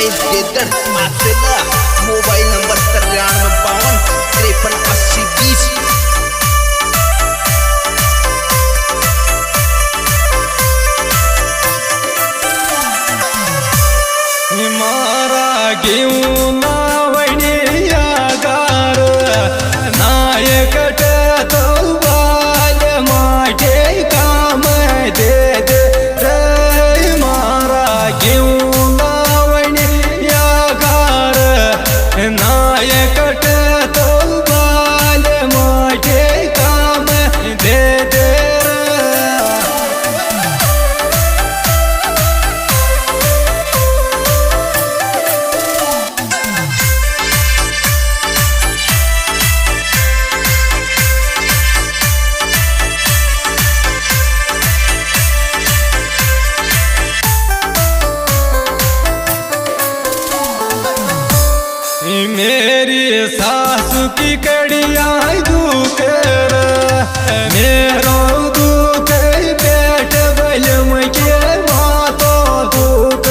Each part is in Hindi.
गाइस देकर मात्रेला मोबाइल नंबर 9352538020। मारा घेऊन वणियागार नायकट तो बाल माझे काम दे दे रे मारा घेऊन वणियागार नायकट तो बाल माझे काम दे दे मेरी सासू की कड़िया दुख मेरो दुख पेट बलम के मातो दुख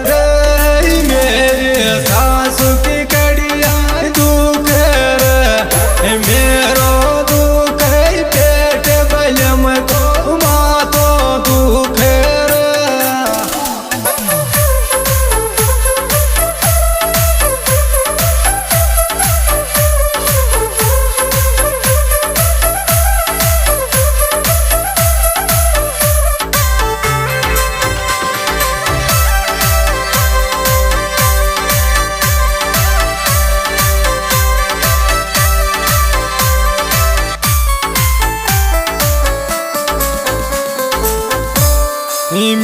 रे मेरी सासू की कड़िया दुख मेरो दुख पेट बलम को मातो दुख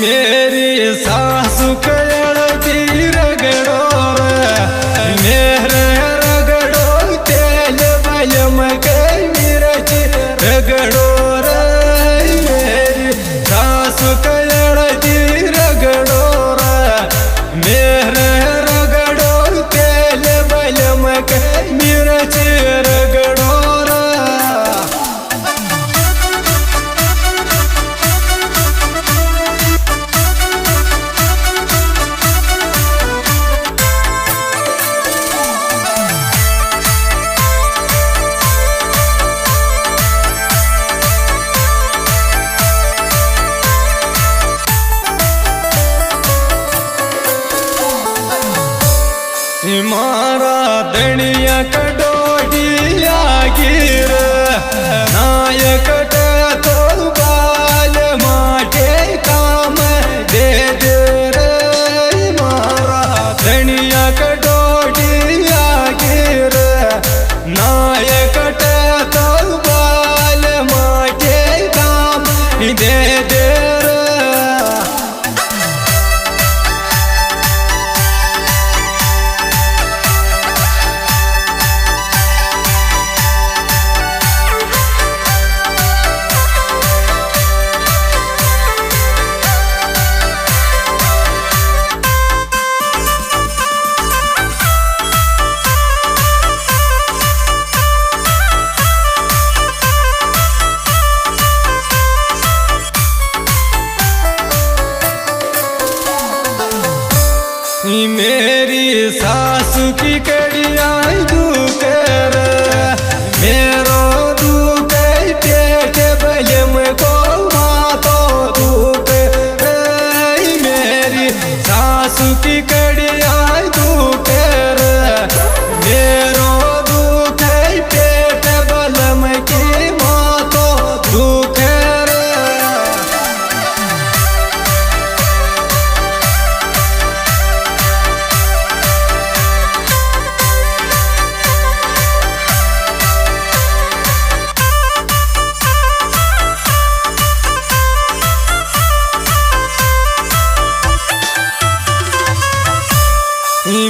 मेरी सासू कड़ती रगड़ो मेरे रगड़ो तेल बलम के मिर्च रगड़ो रे मेरी सासू कड़ती रगड़ो मेरे रगड़ो तेल बलम के मिर्च रगड़ो मारा दनिया कटोटिया गिर नायकट तो बाल माटे काम दे दे रे मारा दनिया कटोटिया गिर नायकट तो बाल माटे काम दे दे मेरी सासू की कड़िया दुख मेरो दुख पेट बलम को मातो दुख मेरी सासू की कड़िया दुख मेरो दुख पेट बलम की मातो दुख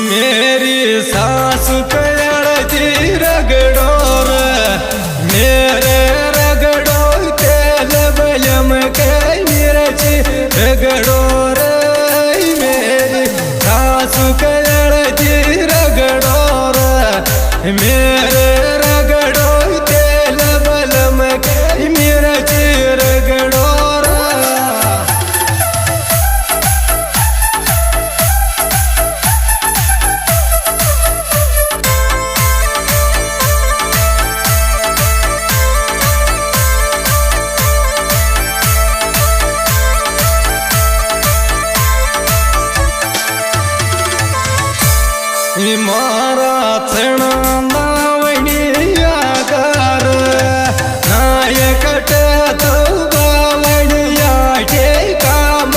मेरी सासू कड़ती रगड़ो मेरे रगड़ो तेल बलम के मिर्च रगड़ो रे मेरी सासू कड़ती रगड़ो मेरे रगड़ो तेल बलम के मिर्च रगड़ो मारा चणा नावणियागार नायकट तो बावणिया के काम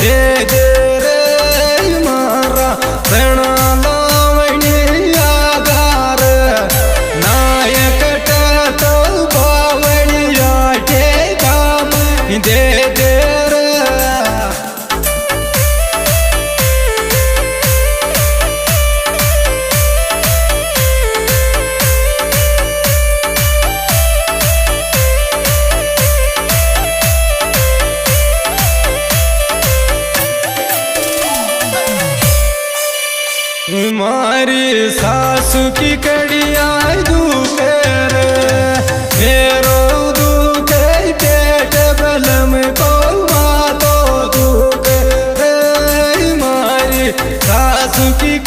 दे दे रे मारा चणा नावणियागार नायकट तो बावणिया के काम दे दे रे मारी सासू की कड़िया दुखेर मेरो दुखे पेट बलम को मातो दुखे रे मारी सासू की